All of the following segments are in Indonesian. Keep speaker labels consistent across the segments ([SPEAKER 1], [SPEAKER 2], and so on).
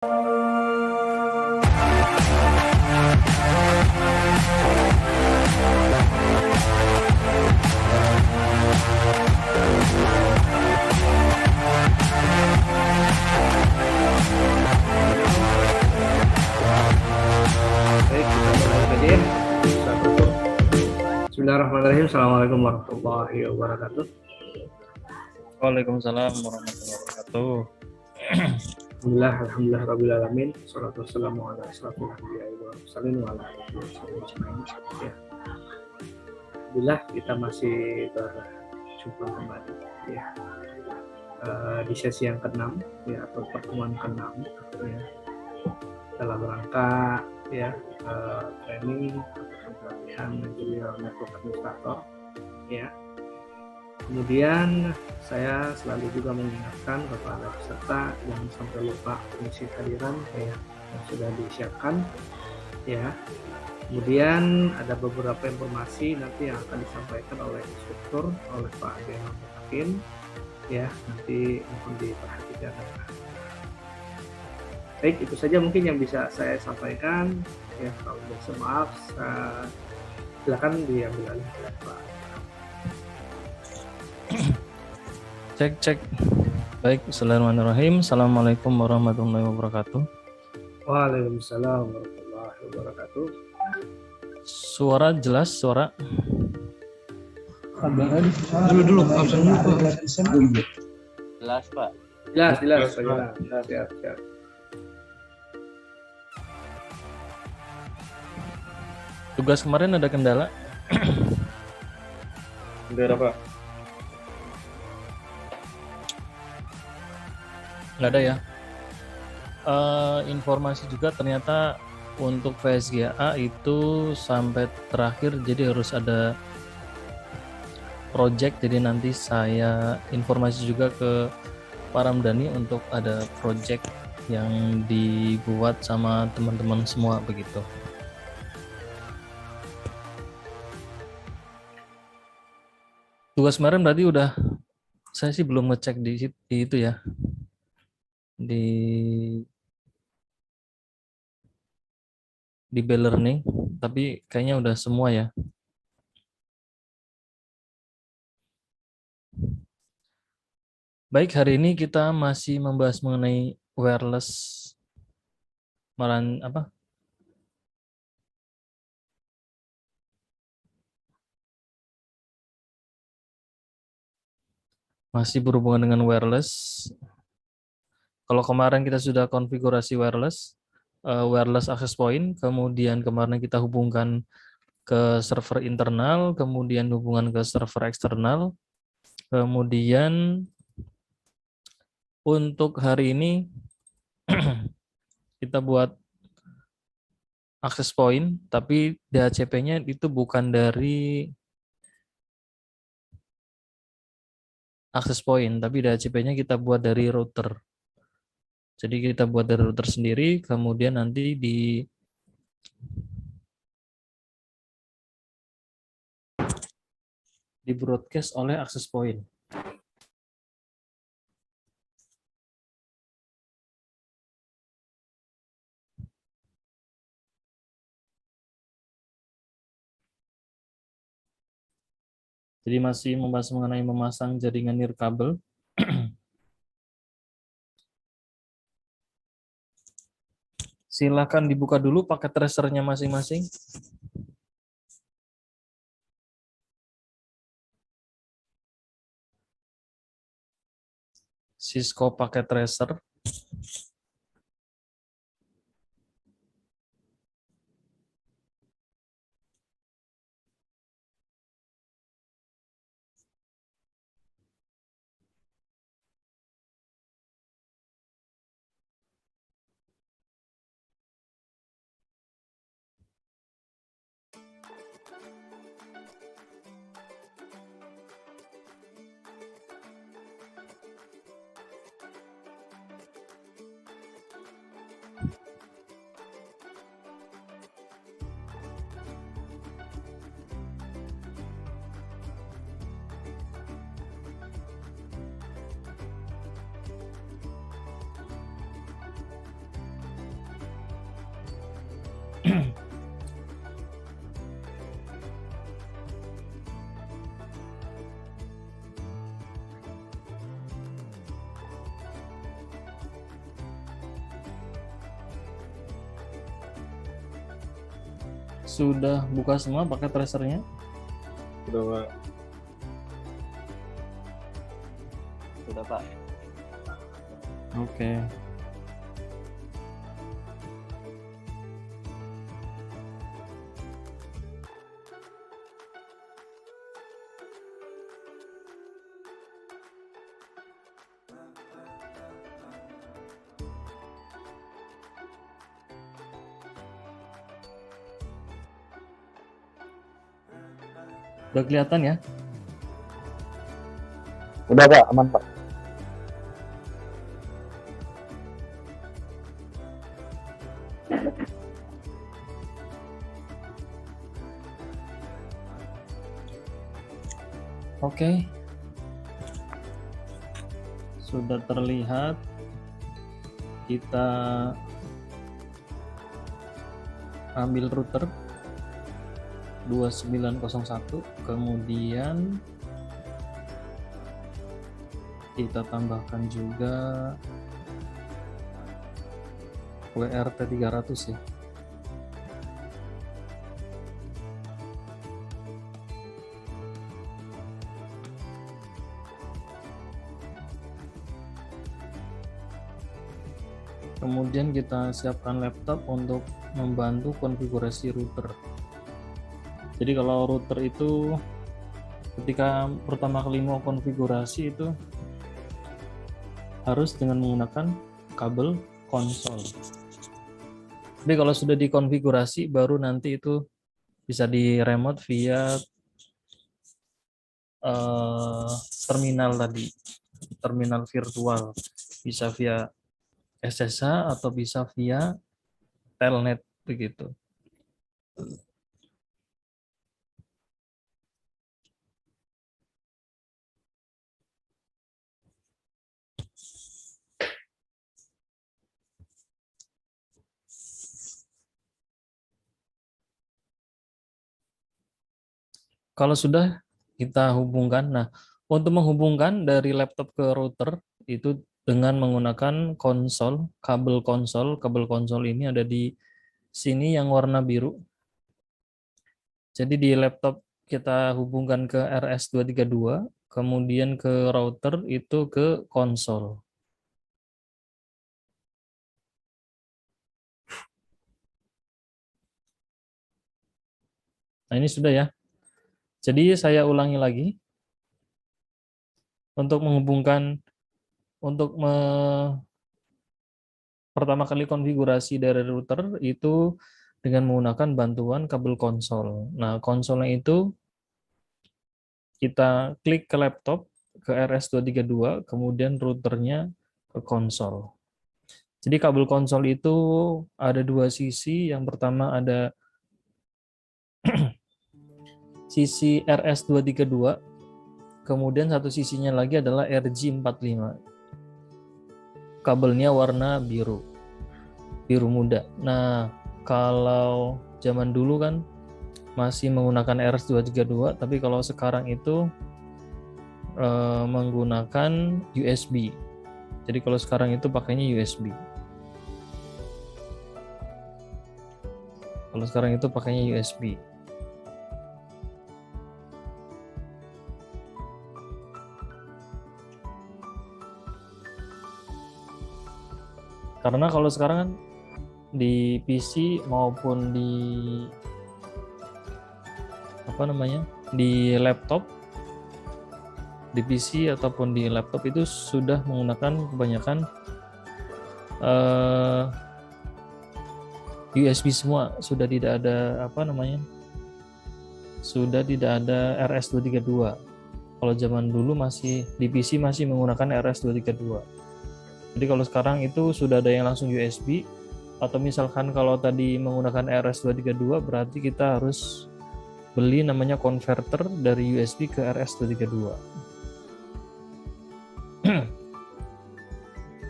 [SPEAKER 1] Bismillahirrahmanirrahim. Assalamualaikum warahmatullahi wabarakatuh.
[SPEAKER 2] Waalaikumsalam warahmatullahi wabarakatuh.
[SPEAKER 1] Alhamdulillah rabbil alamin. Shalatu wassalamu ala asyrofil anbiya'i wal mursalin wa ala alihi wasallam. Ya. Alhamdulillah kita masih berjumpa kembali ya. Di sesi yang ke-6 ya, atau pertemuan ke-6 ya, dalam rangka ya training atau pelatihan menjadi network administrator ya. Kemudian saya selalu juga mengingatkan kepada peserta yang sampai lupa mengisi hadiran ya, yang sudah disiapkan ya. Kemudian ada beberapa informasi nanti yang akan disampaikan oleh instruktur, oleh Pak Dewan Mutakin ya, nanti mohon diperhatikan. Baik, itu saja mungkin yang bisa saya sampaikan ya. Kalau ada maaf, silakan diambil alih oleh Pak.
[SPEAKER 2] Cek. Baik, bismillahirrahmanirrahim. Assalamualaikum warahmatullahi wabarakatuh.
[SPEAKER 1] Waalaikumsalam warahmatullahi wabarakatuh.
[SPEAKER 2] Suara jelas, suara.
[SPEAKER 3] Dulu absen dulu Pak.
[SPEAKER 4] Jelas Pak.
[SPEAKER 1] Jelas. Siap.
[SPEAKER 2] Tugas kemarin ada kendala?
[SPEAKER 3] Udah Pak.
[SPEAKER 2] Nggak ada ya. Informasi juga ternyata untuk VSGA itu sampai terakhir, jadi harus ada project. Jadi nanti saya informasi juga ke Pak Ramdhani untuk ada project yang dibuat sama teman-teman semua begitu. Tugas kemarin berarti udah, saya sih belum ngecek di itu ya, di B-Learning, tapi kayaknya udah semua ya. Baik, hari ini kita masih membahas mengenai wireless masih berhubungan dengan wireless. Kalau kemarin kita sudah konfigurasi wireless access point, kemudian kemarin kita hubungkan ke server internal, kemudian hubungan ke server eksternal, kemudian untuk hari ini kita buat access point, tapi DHCP-nya itu bukan dari access point, tapi DHCP-nya kita buat dari router. Jadi kita buat dari router sendiri, kemudian nanti di broadcast oleh access point. Jadi masih membahas mengenai memasang jaringan nirkabel. Silakan dibuka dulu paket tracernya masing-masing. Cisco paket tracer. Sudah buka semua pakai tracernya?
[SPEAKER 3] Udah Pak.
[SPEAKER 4] Sudah Pak.
[SPEAKER 2] Oke. Udah kelihatan ya?
[SPEAKER 3] Udah Pak, aman Pak.
[SPEAKER 2] Oke. Sudah terlihat. Kita ambil router 2901, kemudian kita tambahkan juga WRT 300 ya. Kemudian kita siapkan laptop untuk membantu konfigurasi router. Jadi kalau router itu ketika pertama kali mau konfigurasi itu harus dengan menggunakan kabel konsol. Tapi kalau sudah dikonfigurasi baru nanti itu bisa di remote via terminal tadi, terminal virtual, bisa via SSH atau bisa via telnet begitu. Kalau sudah kita hubungkan, nah untuk menghubungkan dari laptop ke router itu dengan menggunakan konsol, kabel konsol ini ada di sini yang warna biru. Jadi di laptop kita hubungkan ke RS232, kemudian ke router itu ke konsol. Nah ini sudah ya. Jadi saya ulangi lagi. Untuk menghubungkan, pertama kali konfigurasi dari router itu dengan menggunakan bantuan kabel konsol. Nah, konsolnya itu kita klik ke laptop, ke RS232, kemudian routernya ke konsol. Jadi kabel konsol itu ada dua sisi. Yang pertama ada sisi RS232, kemudian satu sisinya lagi adalah RJ45. Kabelnya warna biru muda. Nah, kalau zaman dulu kan masih menggunakan RS232, tapi kalau sekarang itu menggunakan USB. Jadi kalau sekarang itu pakainya USB. Kalau sekarang itu pakainya USB. Karena kalau sekarang kan di PC maupun di di laptop, di PC ataupun di laptop itu sudah menggunakan kebanyakan USB semua, sudah tidak ada sudah tidak ada RS232. Kalau zaman dulu masih di PC masih menggunakan RS232. Jadi kalau sekarang itu sudah ada yang langsung USB, atau misalkan kalau tadi menggunakan RS232 berarti kita harus beli namanya converter dari USB ke RS232.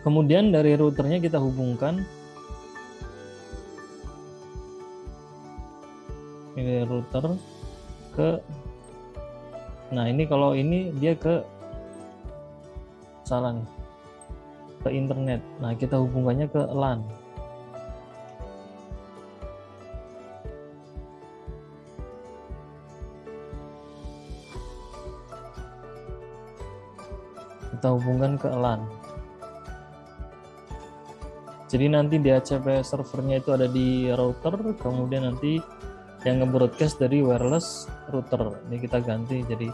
[SPEAKER 2] Kemudian dari routernya kita hubungkan ini router ke, nah ini kalau ini dia ke salah nih, ke internet. Nah kita hubungannya ke LAN. kita hubungkan ke LAN. Jadi nanti DHCP servernya itu ada di router, kemudian nanti yang nge-broadcast dari wireless router. Ini kita ganti jadi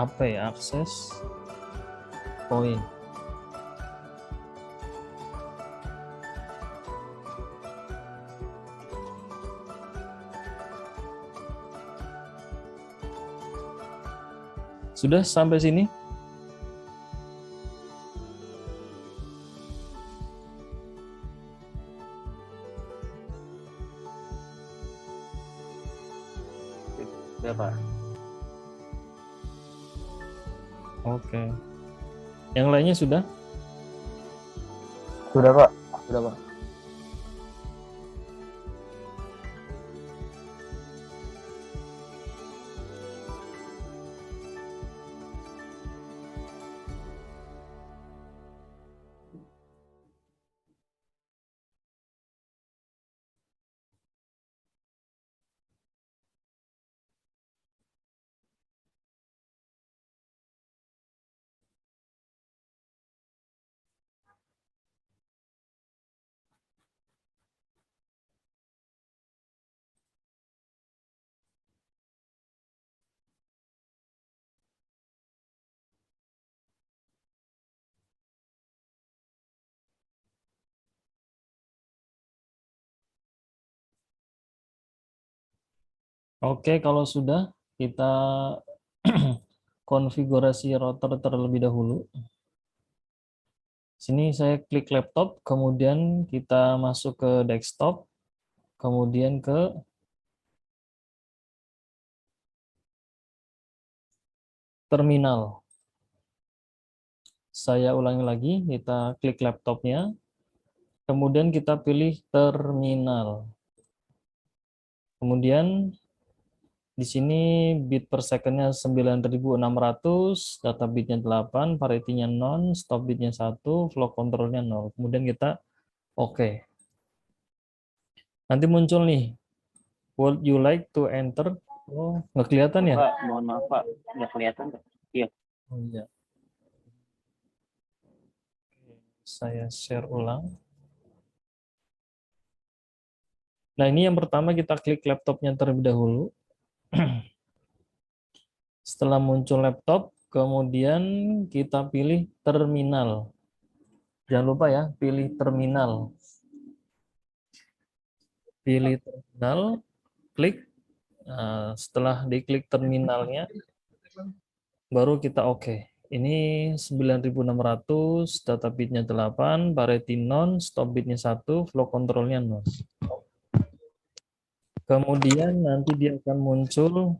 [SPEAKER 2] AP, access point. Sudah sampai sini?
[SPEAKER 4] Ya Pak.
[SPEAKER 2] Oke. Yang lainnya sudah?
[SPEAKER 3] Sudah Pak.
[SPEAKER 4] Sudah Pak.
[SPEAKER 2] Oke, kalau sudah kita konfigurasi router terlebih dahulu. Sini saya klik laptop, kemudian kita masuk ke desktop, kemudian ke terminal. Saya ulangi lagi, kita klik laptopnya, kemudian kita pilih terminal. Kemudian di sini bit per second-nya 9600, data bitnya 8, parity-nya 0, stop bitnya 1, flow control-nya 0. Kemudian kita oke. Nanti muncul nih, would you like to enter? Oh, nggak kelihatan ya?
[SPEAKER 4] Pak, mohon maaf Pak, nggak kelihatan Pak. Iya.
[SPEAKER 2] Oh iya. Saya share ulang. Nah, ini yang pertama kita klik laptopnya terlebih dahulu. Setelah muncul laptop, kemudian kita pilih terminal. Jangan lupa ya, pilih terminal. Pilih terminal, klik. Nah, setelah diklik terminalnya, baru kita oke. Ini 9600, data bitnya 8, parity non, stop bitnya 1, flow controlnya 0. Kemudian nanti dia akan muncul,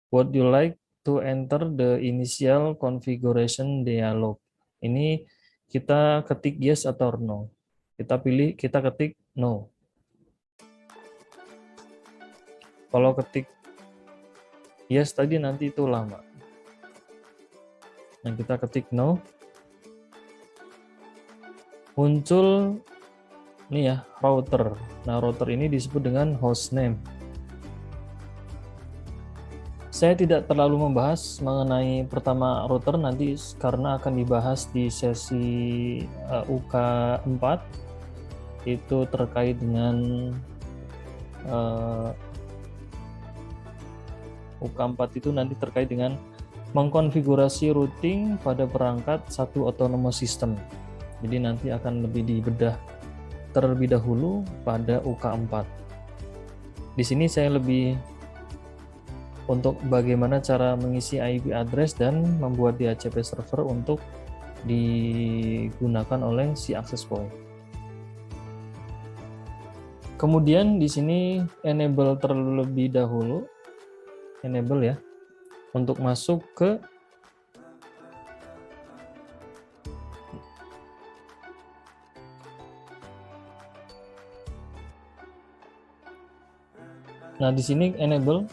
[SPEAKER 2] would you like to enter the initial configuration dialog. Ini kita ketik yes atau no. Kita ketik no. Kalau ketik yes tadi nanti itu lama. Nah, kita ketik no. Muncul ini ya, router. Nah, router ini disebut dengan hostname. Saya tidak terlalu membahas mengenai pertama router nanti karena akan dibahas di sesi UK 4. Itu terkait dengan UK 4 itu nanti terkait dengan mengkonfigurasi routing pada perangkat satu autonomous system. Jadi nanti akan lebih dibedah terlebih dahulu pada UK 4. Di sini saya lebih untuk bagaimana cara mengisi IP address dan membuat DHCP server untuk digunakan oleh si access point. Kemudian di sini enable terlebih dahulu, enable ya, untuk masuk ke nah di sini enable.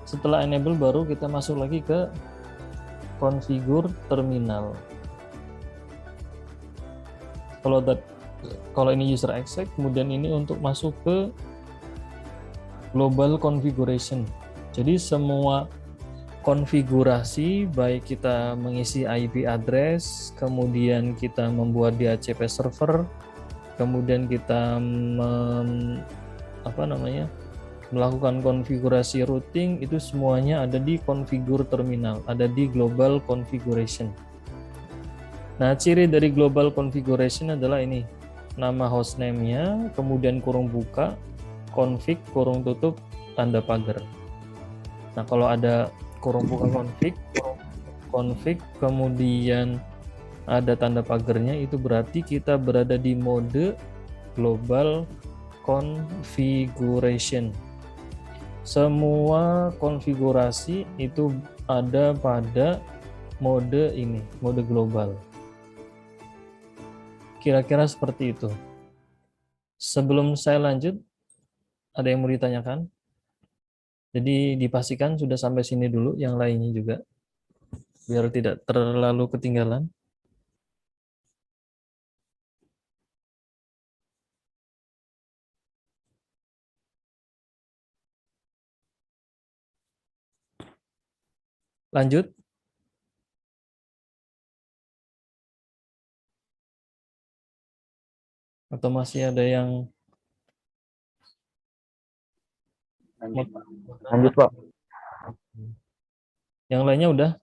[SPEAKER 2] Setelah enable baru kita masuk lagi ke configure terminal. Kalau ini user access, kemudian ini untuk masuk ke global configuration. Jadi semua konfigurasi, baik kita mengisi IP address, kemudian kita membuat DHCP server, kemudian kita melakukan konfigurasi routing, itu semuanya ada di configure terminal, ada di global configuration. Nah, ciri dari global configuration adalah ini, nama hostname-nya, kemudian kurung buka, config, kurung tutup, tanda pagar. Nah, kalau ada kurung buka config, kemudian ada tanda pagarnya, itu berarti kita berada di mode global configuration. Semua konfigurasi itu ada pada mode ini, mode global. Kira-kira seperti itu. Sebelum saya lanjut, ada yang mau ditanyakan? Jadi dipastikan sudah sampai sini dulu, yang lainnya juga, biar tidak terlalu ketinggalan. Lanjut. Atau masih ada yang
[SPEAKER 3] Lanjut, Pak.
[SPEAKER 2] yang lainnya udah?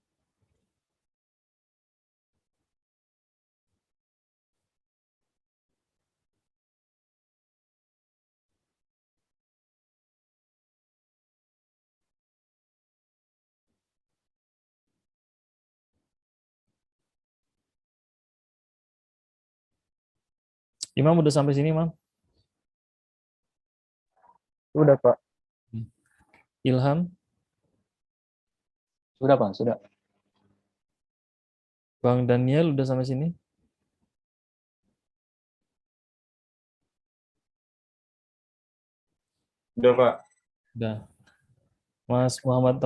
[SPEAKER 2] Imam udah sampai sini, Imam?
[SPEAKER 3] Sudah, Pak.
[SPEAKER 2] Ilham?
[SPEAKER 3] Sudah, Pak. Sudah.
[SPEAKER 2] Bang Daniel udah sampai sini?
[SPEAKER 3] Sudah, Pak.
[SPEAKER 2] Udah. Mas Muhammad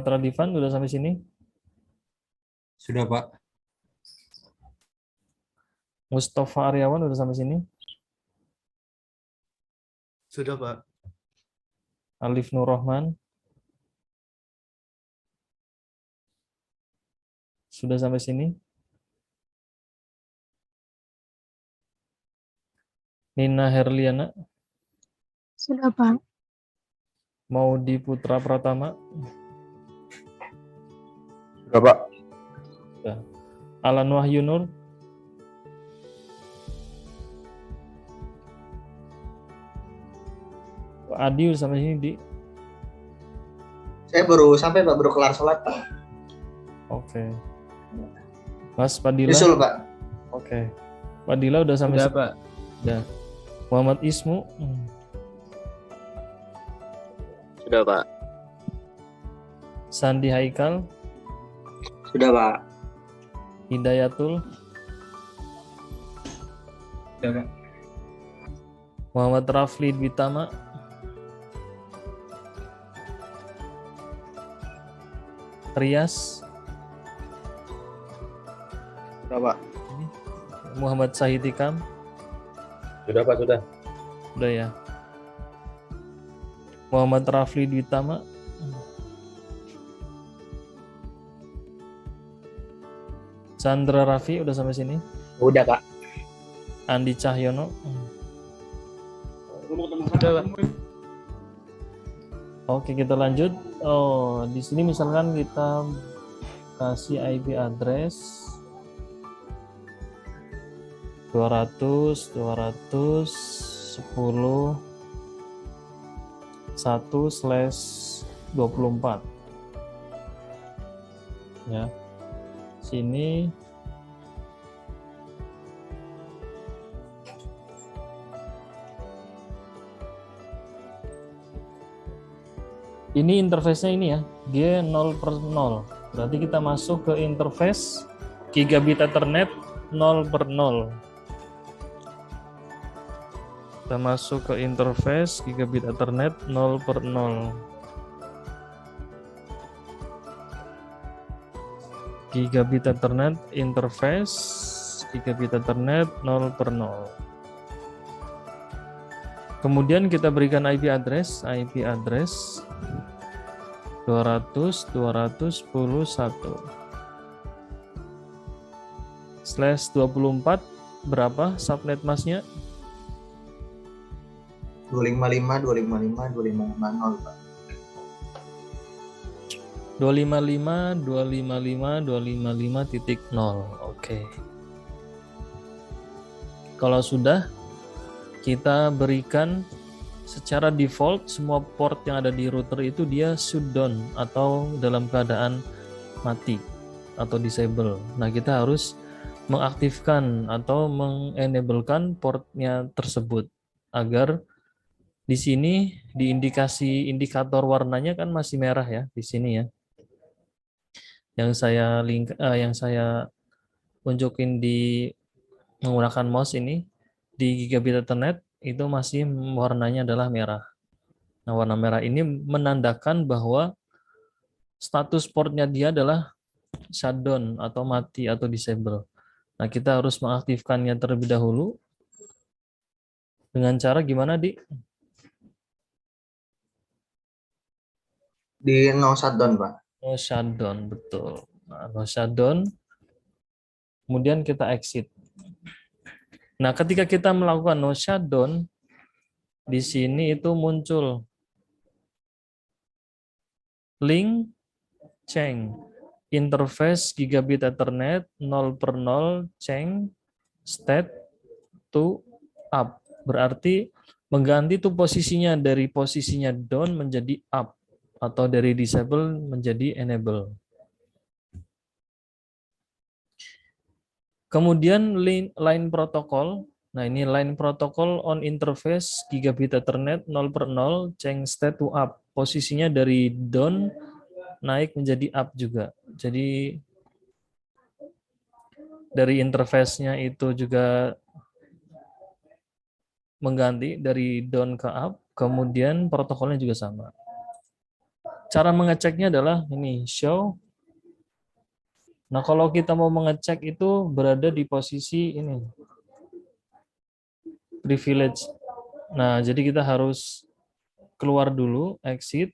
[SPEAKER 2] Radifan udah sampai sini?
[SPEAKER 5] Sudah, Pak.
[SPEAKER 2] Mustafa Aryawan udah sampai sini?
[SPEAKER 1] Sudah, Pak.
[SPEAKER 2] Alif Nur Rahman? Sudah sampai sini? Nina Herliana?
[SPEAKER 6] Sudah, Pak.
[SPEAKER 2] Maudi Putra Pratama?
[SPEAKER 3] Sudah, Pak.
[SPEAKER 2] Sudah. Alan Wahyu Nur? Adi udah sampai sini, Di?
[SPEAKER 7] Saya baru sampai, Pak, baru kelar sholat, Pak.
[SPEAKER 2] Oke. Mas Padilla?
[SPEAKER 7] Nyusul, Pak.
[SPEAKER 2] Oke. Padilla udah sampai
[SPEAKER 1] Sudah,
[SPEAKER 2] sini?
[SPEAKER 1] Pak.
[SPEAKER 2] Udah. Muhammad Ismu?
[SPEAKER 4] Sudah, Pak.
[SPEAKER 2] Sandi Haikal?
[SPEAKER 7] Sudah, Pak.
[SPEAKER 2] Hidayatul?
[SPEAKER 1] Sudah, Pak.
[SPEAKER 2] Muhammad Rafli Dwitama? Rias?
[SPEAKER 3] Sudah, Pak.
[SPEAKER 2] Muhammad Sahidikam?
[SPEAKER 3] Sudah, Pak. Sudah.
[SPEAKER 2] Udah ya. Muhammad Rafli Dwitama? Chandra Raffi udah sampai sini?
[SPEAKER 7] Udah, Pak.
[SPEAKER 2] Andi Cahyono?
[SPEAKER 1] Sudah, Pak.
[SPEAKER 2] Oke, kita lanjut. Oh, di sini misalkan kita kasih IP address 200.1/24 ya. Sini ini interface-nya ini ya, G 0/0. Berarti kita masuk ke interface gigabit Ethernet 0/0. Kita masuk ke interface gigabit Ethernet 0/0. Gigabit Ethernet interface gigabit Ethernet 0/0. Kemudian kita berikan IP address /24 berapa subnet masknya?
[SPEAKER 7] 255, 255, 2550, Pak.
[SPEAKER 2] 255.255.255.0. Oke. Kalau sudah, kita berikan secara default semua port yang ada di router itu dia shutdown atau dalam keadaan mati atau disable. Nah, kita harus mengaktifkan atau mengenablekan portnya tersebut agar di sini di indikator warnanya kan masih merah ya di sini ya. Yang saya unjukin di menggunakan mouse ini di Gigabit Ethernet itu masih warnanya adalah merah. Nah, warna merah ini menandakan bahwa status portnya dia adalah shutdown atau mati atau disable. Nah, kita harus mengaktifkannya terlebih dahulu dengan cara gimana, Di?
[SPEAKER 7] Di no shutdown, Pak.
[SPEAKER 2] No shutdown, betul. Nah, no shutdown. Kemudian kita exit. Nah, ketika kita melakukan no shutdown, di sini itu muncul link ceng interface Gigabit Ethernet 0/0 ceng state to up. Berarti mengganti tuh posisinya dari posisinya down menjadi up atau dari disable menjadi enable. Kemudian line protokol. Nah, ini line protokol on interface Gigabit Ethernet 0/0 ceng state to up. Posisinya dari down naik menjadi up juga. Jadi dari interface-nya itu juga mengganti dari down ke up, kemudian protokolnya juga sama. Cara mengeceknya adalah ini show. Nah, kalau kita mau mengecek itu berada di posisi ini privilege. Nah, jadi kita harus keluar dulu, exit.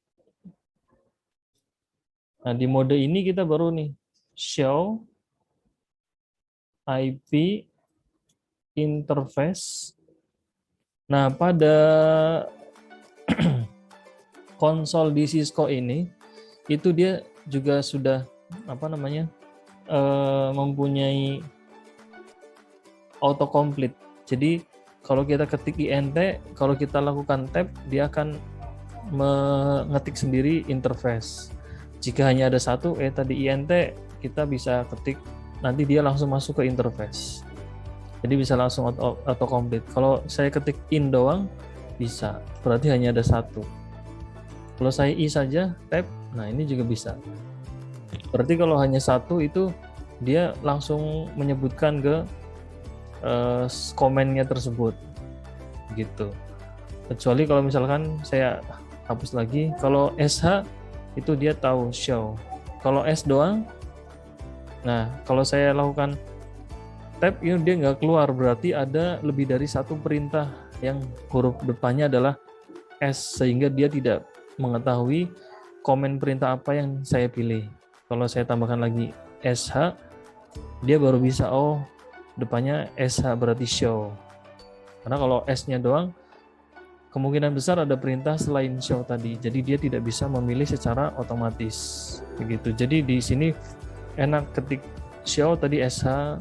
[SPEAKER 2] Nah, di mode ini kita baru nih show IP interface. Nah, pada konsol di Cisco ini itu dia juga sudah mempunyai autocomplete. Jadi kalau kita ketik INT, kalau kita lakukan tab, dia akan mengetik sendiri interface. Jika hanya ada satu, tadi INT, kita bisa ketik, nanti dia langsung masuk ke interface. Jadi bisa langsung autocomplete. Kalau saya ketik in doang, bisa. Berarti hanya ada satu. Kalau saya I saja, tab, nah ini juga bisa. Berarti kalau hanya satu itu, dia langsung menyebutkan ke komennya tersebut. Gitu. Kecuali kalau misalkan saya hapus lagi, kalau SH, itu dia tahu show. Kalau S doang, nah kalau saya lakukan tab, ini dia nggak keluar, berarti ada lebih dari satu perintah yang huruf depannya adalah S, sehingga dia tidak mengetahui komen perintah apa yang saya pilih. Kalau saya tambahkan lagi SH, dia baru bisa, oh depannya SH berarti show. Karena kalau S-nya doang, kemungkinan besar ada perintah selain show tadi, jadi dia tidak bisa memilih secara otomatis begitu. Jadi di sini enak ketik show tadi SH,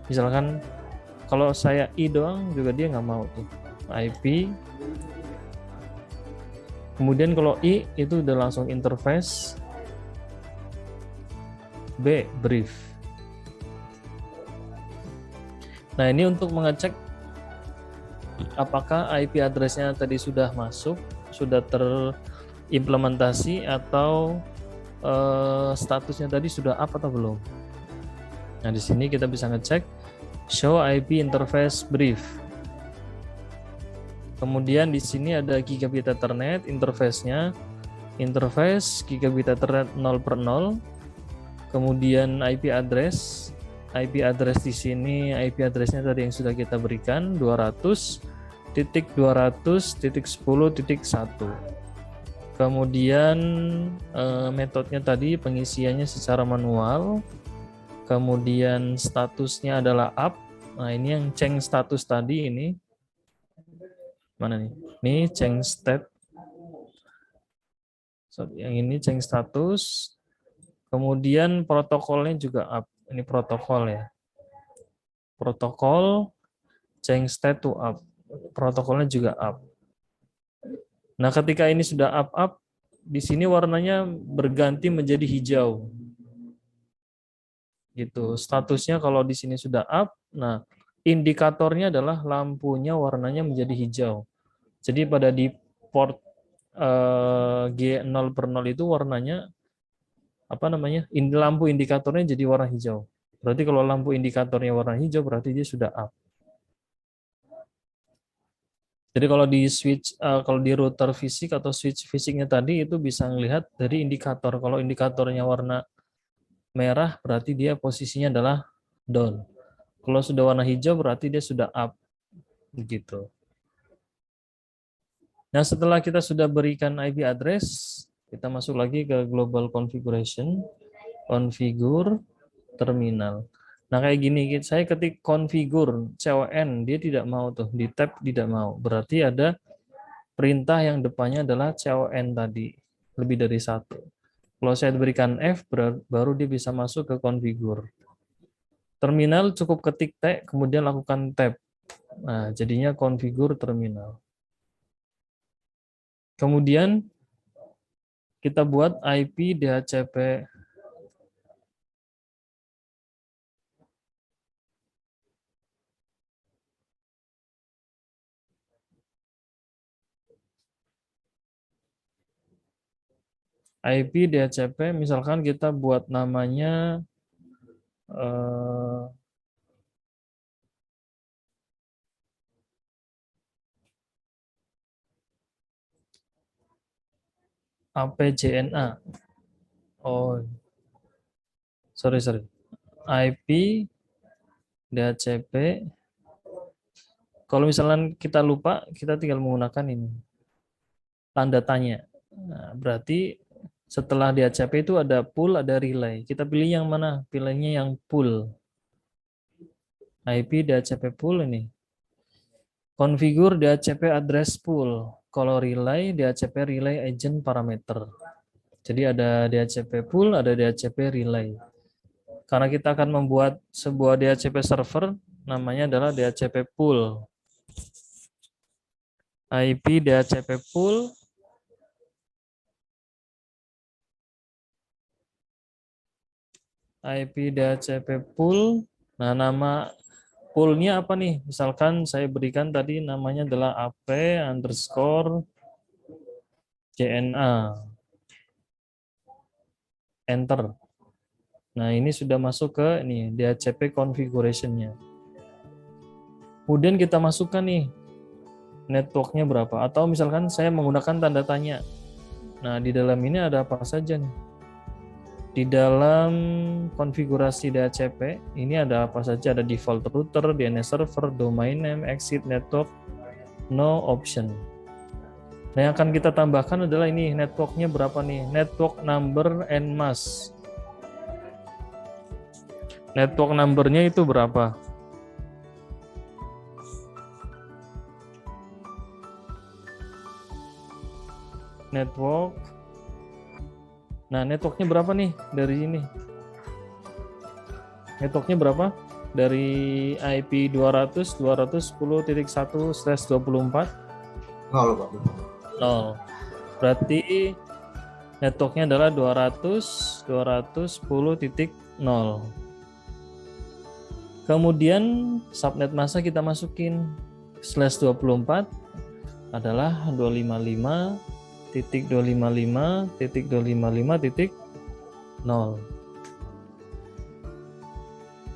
[SPEAKER 2] misalkan kalau saya I doang juga dia nggak mau tuh IP. Kemudian kalau I itu udah langsung interface, B brief. Nah, ini untuk mengecek apakah IP address-nya tadi sudah masuk, sudah terimplementasi, atau statusnya tadi sudah up atau belum. Nah, di sini kita bisa ngecek show IP interface brief. Kemudian di sini ada Gigabit Ethernet interface-nya, interface Gigabit Ethernet 0/0. Kemudian IP address di sini IP address-nya tadi yang sudah kita berikan 200.200.10.1. Kemudian metodenya tadi pengisiannya secara manual. Kemudian statusnya adalah up. Nah, ini yang change status tadi ini. Mana nih? Ini change state. Yang ini change status. Kemudian protokolnya juga up. Ini protokol ya. Protokol change state to up. Protokolnya juga up. Nah, ketika ini sudah up, di sini warnanya berganti menjadi hijau. Gitu. Statusnya kalau di sini sudah up, nah indikatornya adalah lampunya warnanya menjadi hijau. Jadi pada di port G0 per 0 itu warnanya lampu indikatornya jadi warna hijau. Berarti kalau lampu indikatornya warna hijau berarti dia sudah up. Jadi kalau di router fisik atau switch fisiknya tadi itu bisa melihat dari indikator. Kalau indikatornya warna merah berarti dia posisinya adalah down. Kalau sudah warna hijau berarti dia sudah up. Begitu. Nah, setelah kita sudah berikan IP address, kita masuk lagi ke global configuration, configure terminal. Nah, kayak gini, saya ketik configure CON, dia tidak mau tuh, di tab tidak mau. Berarti ada perintah yang depannya adalah CON tadi, lebih dari satu. Kalau saya berikan F, baru dia bisa masuk ke configure. Terminal cukup ketik T, kemudian lakukan tab. Nah, jadinya configure terminal. Kemudian kita buat IP DHCP DHCP, misalkan kita buat namanya APJNA. Oh, sorry. IP DHCP. Kalau misalnya kita lupa, kita tinggal menggunakan ini tanda tanya. Nah, berarti setelah DHCP itu ada pool, ada relay. Kita pilih yang mana? Pilihnya yang pool. IP DHCP pool ini. Configure DHCP address pool. Kalau relay, DHCP relay agent parameter. Jadi ada DHCP pool, ada DHCP relay. Karena kita akan membuat sebuah DHCP server, namanya adalah DHCP pool. IP DHCP pool. IP DHCP pool. Nah, nama poolnya apa nih? Misalkan saya berikan tadi namanya adalah AP_JNA. Enter. Nah, ini sudah masuk ke ini DHCP configuration-nya. Kemudian kita masukkan nih networknya berapa, atau misalkan saya menggunakan tanda tanya. Nah, di dalam ini ada apa saja nih? Di dalam konfigurasi DHCP ini ada apa saja? Ada default router, DNS server, domain name, exit network, no option. Nah, yang akan kita tambahkan adalah ini networknya berapa nih? Network number and mask. Network numbernya itu berapa? Network. Nah, networknya berapa nih dari ini? Networknya berapa? Dari IP 200.210.1/24?
[SPEAKER 7] 0, Pak.
[SPEAKER 2] 0. Berarti networknya adalah 200.210.0. Kemudian subnet masa kita masukin /24 adalah 255.255.255.0.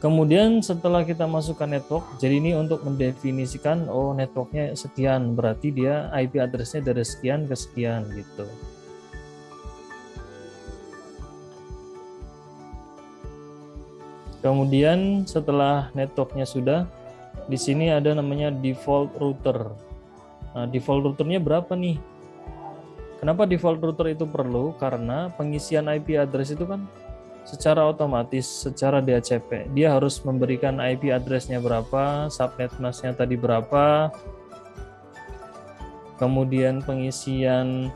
[SPEAKER 2] Kemudian setelah kita masukkan network, jadi ini untuk mendefinisikan networknya sekian, berarti dia IP address-nya dari sekian ke sekian gitu. Kemudian setelah networknya sudah, di sini ada namanya default router. Nah, default routernya berapa nih? Kenapa default router itu perlu? Karena pengisian IP address itu kan secara otomatis, secara DHCP, dia harus memberikan IP address-nya berapa, subnet mask-nya tadi berapa, kemudian pengisian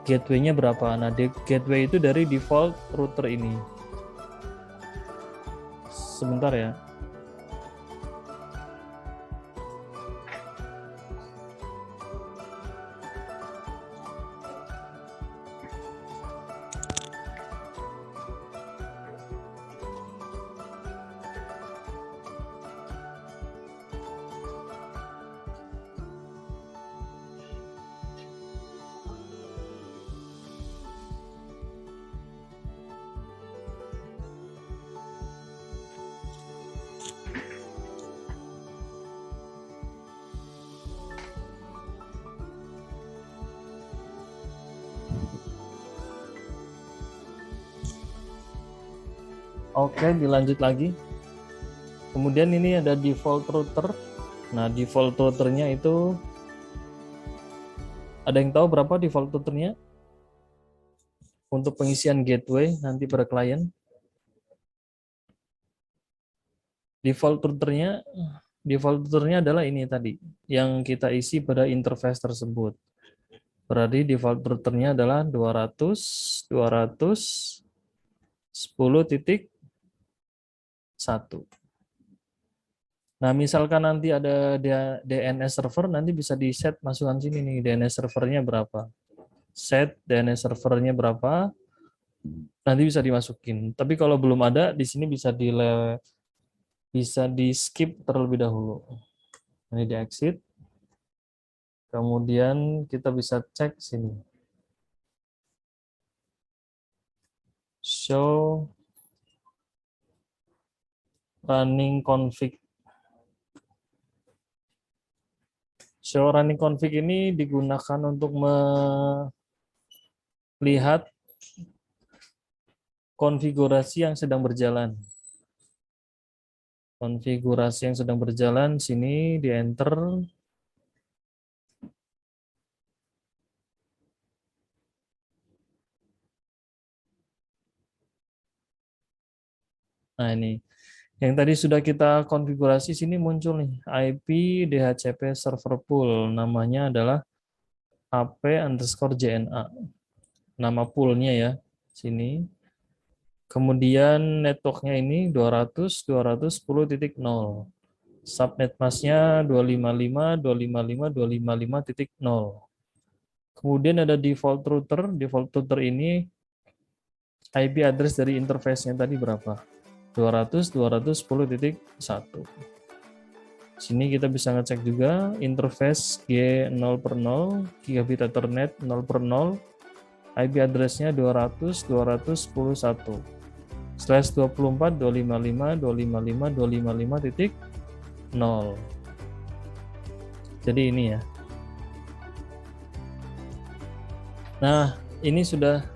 [SPEAKER 2] gateway-nya berapa. Nah, gateway itu dari default router ini. Sebentar ya. Oke, dilanjut lagi. Kemudian ini ada default router. Nah, default routernya itu ada yang tahu berapa default routernya? Untuk pengisian gateway nanti pada klien. Default routernya adalah ini tadi yang kita isi pada interface tersebut. Berarti default routernya adalah 200.10.1. Nah, misalkan nanti ada DNS server, nanti bisa di set masukan sini nih, DNS servernya berapa. Set DNS servernya berapa, nanti bisa dimasukin. Tapi kalau belum ada, di sini bisa di skip terlebih dahulu. Ini di exit. Kemudian kita bisa cek sini. Show running config. Show running config ini digunakan untuk melihat konfigurasi yang sedang berjalan. Konfigurasi yang sedang berjalan, sini di enter. Nah, ini yang tadi sudah kita konfigurasi, sini muncul nih IP DHCP server pool, namanya adalah AP_JNA. Nama poolnya ya, sini. Kemudian networknya ini 200.210.0. Subnet masknya 255.255.255.0. Kemudian ada default router. Default router ini IP address dari interface-nya tadi berapa? 200.210.1. Sini kita bisa ngecek juga interface G0/0, gigabit Ethernet 0/0, IP address-nya 200.224.255.255.255.0. Jadi ini ya. Nah, ini sudah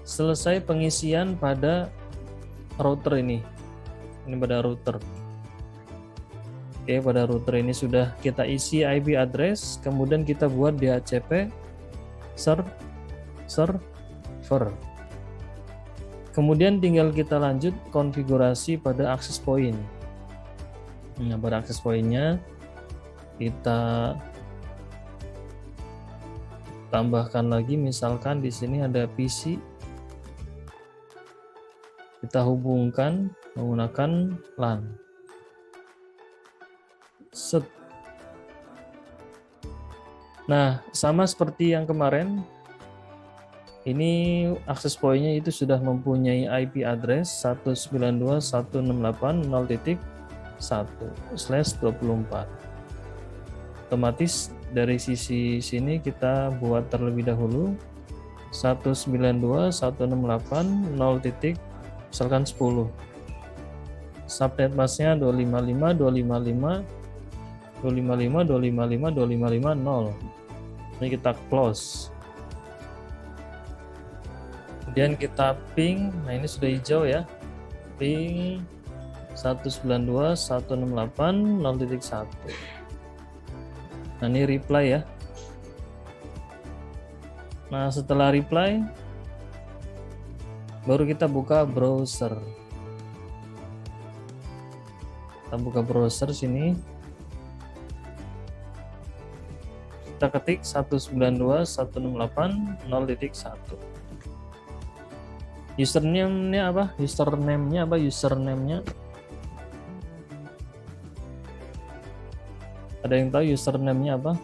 [SPEAKER 2] selesai pengisian pada router ini. Ini pada router. Oke, pada router ini sudah kita isi IP address, kemudian kita buat DHCP server. Kemudian tinggal kita lanjut konfigurasi pada access point. Nah, pada access point-nya kita tambahkan lagi, misalkan di sini ada PC. Kita hubungkan menggunakan LAN. Set. Nah, sama seperti yang kemarin, ini access point-nya itu sudah mempunyai IP address 192.168.0.1/24. Otomatis dari sisi sini kita buat terlebih dahulu 192.168.0. Misalkan 10. Subnet masknya 255.255.255.255.0. Ini kita close. Kemudian kita ping. Nah, ini sudah hijau ya. Ping 192.168.0.1. Nah, ini reply ya. Nah, setelah reply, baru kita buka browser. Kita buka browser sini. Kita ketik 192.168.0.1. Username-nya apa? Username-nya ada yang tahu username-nya apa?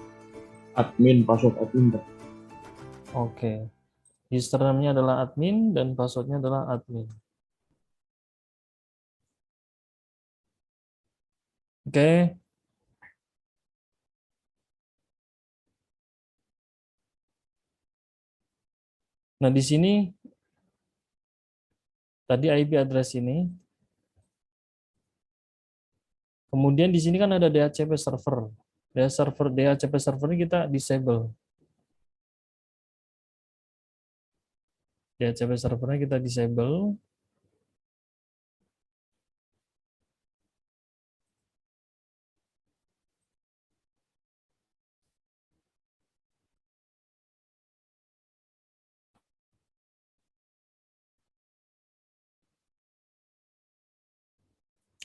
[SPEAKER 3] Admin, password admin.
[SPEAKER 2] Oke. Username-nya adalah admin dan password-nya adalah admin. Oke. Nah, di sini tadi IP address ini. Kemudian di sini kan ada DHCP server. DHCP server ini kita disable. DHCP servernya kita disable.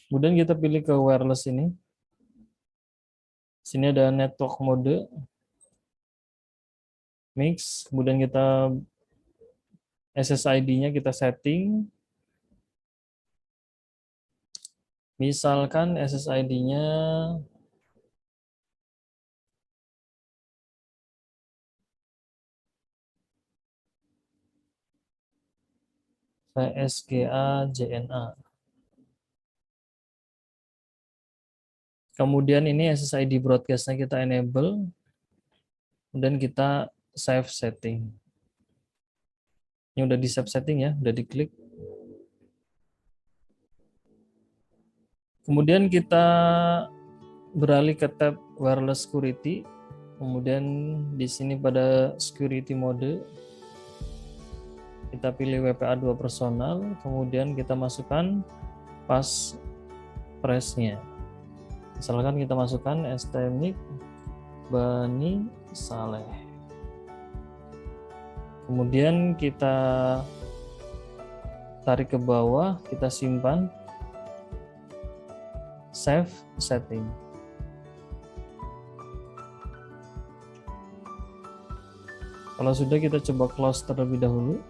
[SPEAKER 2] Kemudian kita pilih ke wireless ini. Sini ada network mode, mix. Kemudian kita SSID-nya kita setting. Misalkan SSID-nya VSGA JNA. Kemudian ini SSID broadcast-nya kita enable. Kemudian kita save setting. Ini udah di save setting ya, udah diklik. Kemudian kita beralih ke tab wireless security. Kemudian di sini pada security mode kita pilih WPA2 personal, kemudian kita masukkan passphrase-nya. Misalkan kita masukkan STMIC Bani Saleh. Kemudian kita tarik ke bawah, kita simpan, save setting. Kalau sudah, kita coba close terlebih dahulu.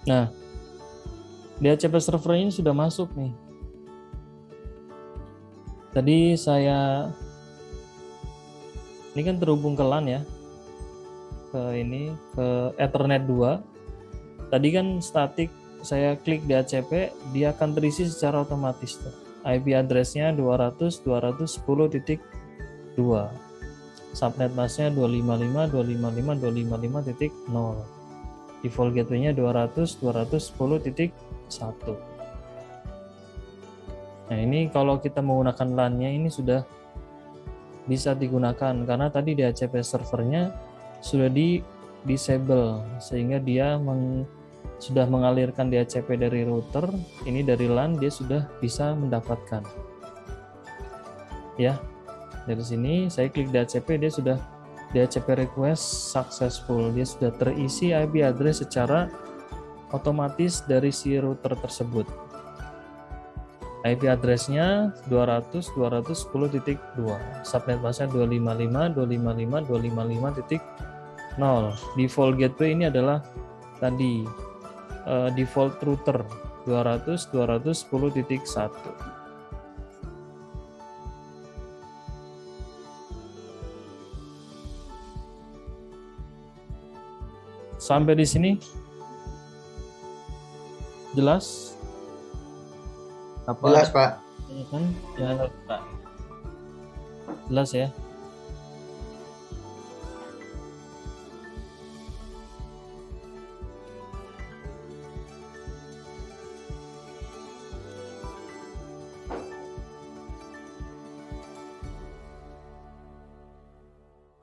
[SPEAKER 2] Nah, DHCP server ini sudah masuk nih. Tadi ini kan terhubung ke LAN ya, ke Ethernet 2. Tadi kan statik, saya klik DHCP, dia akan terisi secara otomatis tuh. IP address-nya 200.210.2. Subnet mask-nya 255.255.255.0. Default gateway-nya 200.210.1. Nah, ini kalau kita menggunakan LAN-nya ini sudah bisa digunakan karena tadi DHCP servernya sudah di disable sehingga dia sudah mengalirkan DHCP dari router, ini dari LAN dia sudah bisa mendapatkan. Ya. Dari sini saya klik DHCP, dia sudah DHCP request successful. Dia sudah terisi IP address secara otomatis dari si router tersebut. IP address-nya 200.210.2. Subnet mask-nya 255.255.255.0. Default gateway ini adalah tadi default router 200.210.1. Sampai di sini jelas? Apa?
[SPEAKER 7] Jelas, Pak.
[SPEAKER 2] Ya, Pak. Jelas ya?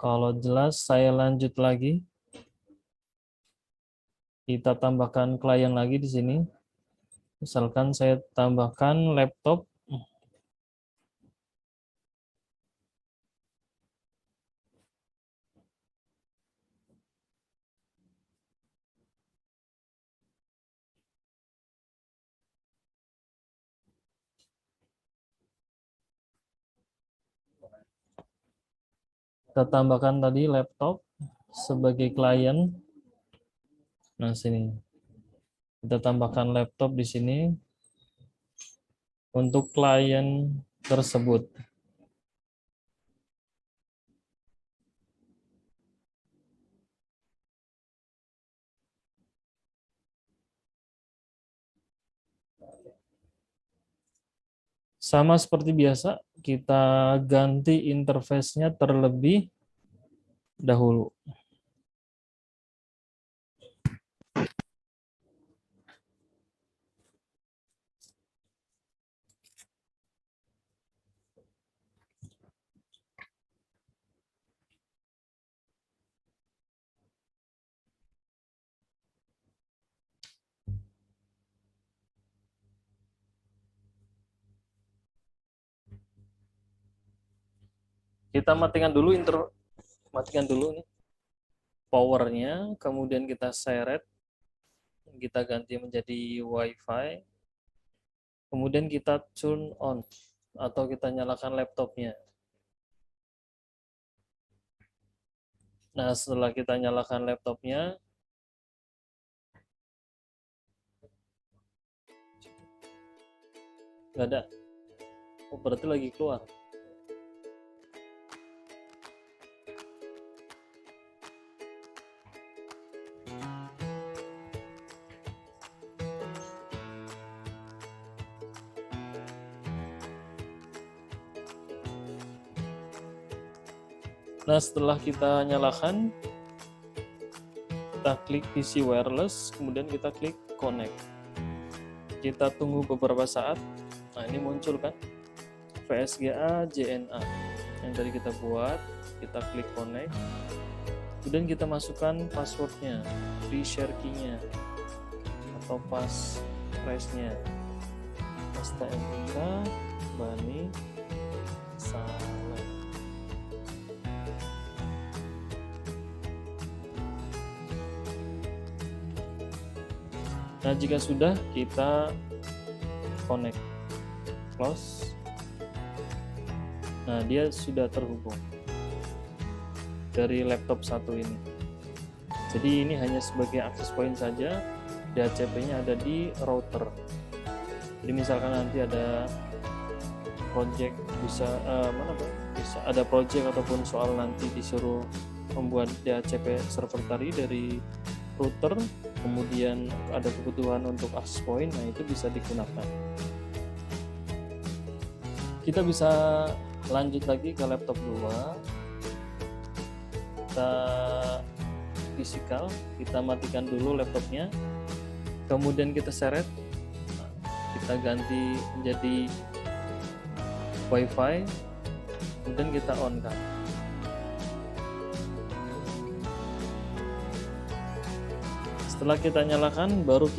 [SPEAKER 2] Kalau jelas, saya lanjut lagi. Kita tambahkan klien lagi di sini. Misalkan saya tambahkan laptop. Kita tambahkan tadi laptop sebagai klien. Nah, sini. Kita tambahkan laptop di sini untuk klien tersebut. Sama seperti biasa, kita ganti interface-nya terlebih dahulu. Kita matikan dulu nih powernya, kemudian kita seret, kita ganti menjadi WiFi, kemudian kita turn on atau kita nyalakan laptopnya. Nah, setelah kita nyalakan laptopnya, nggak ada. Oh, berarti lagi keluar. Nah, setelah kita nyalakan, kita klik PC wireless, kemudian kita klik connect. Kita tunggu beberapa saat. Nah, ini muncul kan VSGA JNA yang tadi kita buat. Kita klik connect, kemudian kita masukkan passwordnya, free share key-nya atau passphrase-nya. STMK Bani Saleh. Nah, jika sudah, kita connect, close. Nah, dia sudah terhubung dari laptop satu ini. Jadi ini hanya sebagai access point saja, DHCP-nya ada di router. Jadi misalkan nanti ada project, bisa ada project ataupun soal nanti disuruh membuat DHCP server tadi dari router, kemudian ada kebutuhan untuk access point, nah itu bisa digunakan. Kita bisa lanjut lagi ke laptop 2. Kita physical, kita matikan dulu laptopnya, kemudian kita seret, kita ganti menjadi WiFi, kemudian kita on kan. Setelah kita nyalakan, baru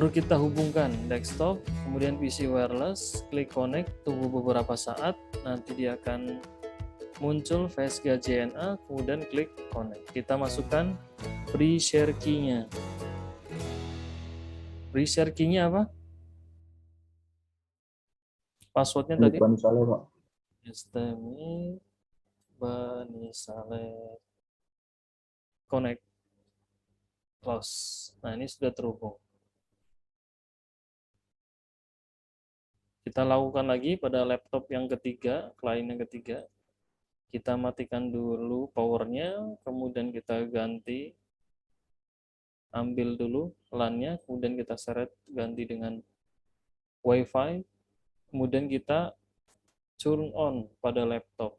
[SPEAKER 2] kita hubungkan desktop, kemudian PC wireless, klik connect, tunggu beberapa saat, nanti dia akan muncul VSGA JNA, kemudian klik connect. Kita masukkan free share key-nya. Free share key-nya apa? Passwordnya tadi?
[SPEAKER 3] Bani Saleh, Pak.
[SPEAKER 2] STMI Bani Saleh. Connect. Close. Nah, ini sudah terhubung. Kita lakukan lagi pada laptop yang ketiga, klien yang ketiga. Kita matikan dulu powernya, kemudian kita ganti, ambil dulu LAN-nya, kemudian kita seret ganti dengan WiFi, kemudian kita turn on pada laptop.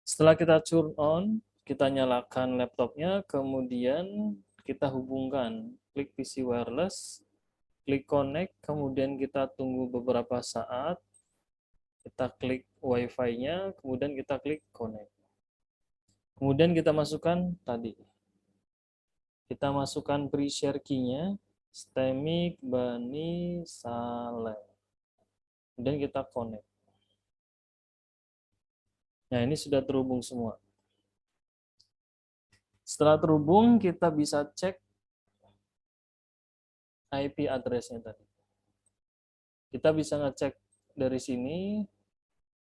[SPEAKER 2] Setelah kita turn on, kita nyalakan laptopnya, kemudian kita hubungkan, klik PC wireless, klik connect, kemudian kita tunggu beberapa saat, kita klik Wi-Fi-nya, kemudian kita klik connect. Kemudian kita masukkan tadi. Kita masukkan pre-share key-nya, Stemik, Bani, Saleh. Kemudian kita connect. Nah, ini sudah terhubung semua. Setelah terhubung, kita bisa cek IP address-nya tadi. Kita bisa ngecek dari sini,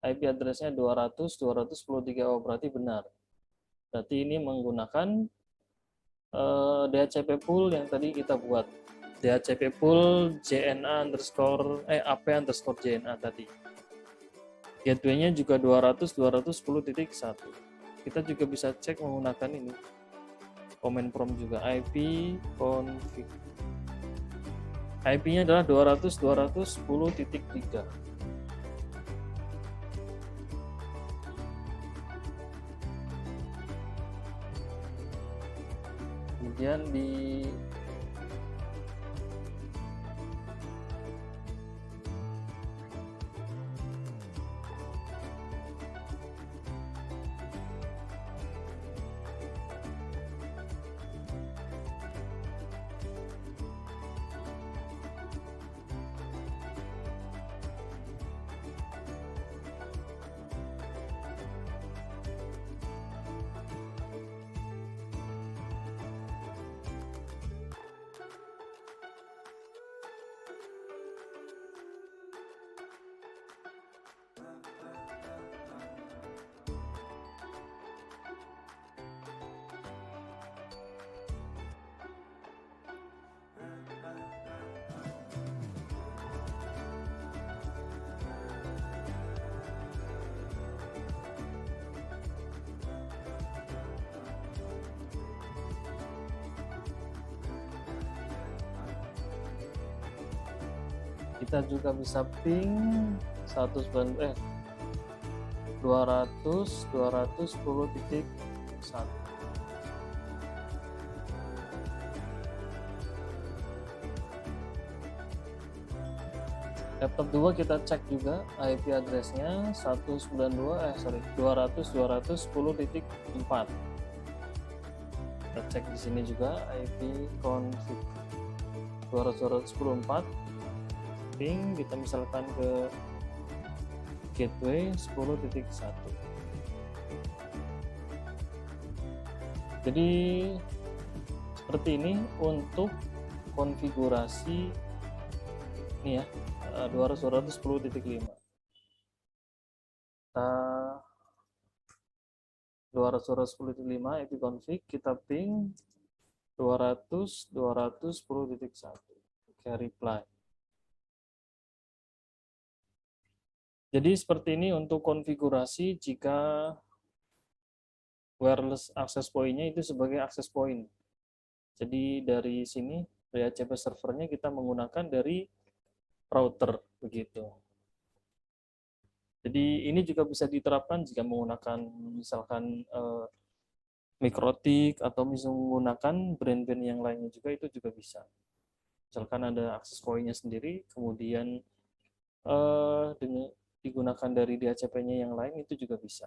[SPEAKER 2] IP address-nya 200.210.3, oh berarti benar. Berarti ini menggunakan DHCP pool yang tadi kita buat. DHCP pool JNA underscore AP underscore JNA tadi. Gateway-nya juga 200.210.1. Kita juga bisa cek menggunakan ini. Command prompt juga IP config. IP-nya adalah 200.210.3. Kemudian di kita juga bisa ping 200.210.1. Laptop 2 kita cek juga IP address-nya 200.210.4. Kita cek di sini juga IP config 200.210.4. Ping kita misalkan ke gateway 10.1. Jadi seperti ini untuk konfigurasi ini ya, 200.210.5. Kita 200.210.5 IP config, kita ping 200.210.1. Oke, reply. Jadi seperti ini untuk konfigurasi jika wireless access point-nya itu sebagai access point. Jadi dari sini, dari DHCP servernya kita menggunakan dari router, begitu. Jadi ini juga bisa diterapkan jika menggunakan misalkan Mikrotik atau menggunakan brand-brand yang lainnya juga, itu juga bisa. Misalkan ada access point-nya sendiri, kemudian dengan digunakan dari DHCP-nya yang lain, itu juga bisa.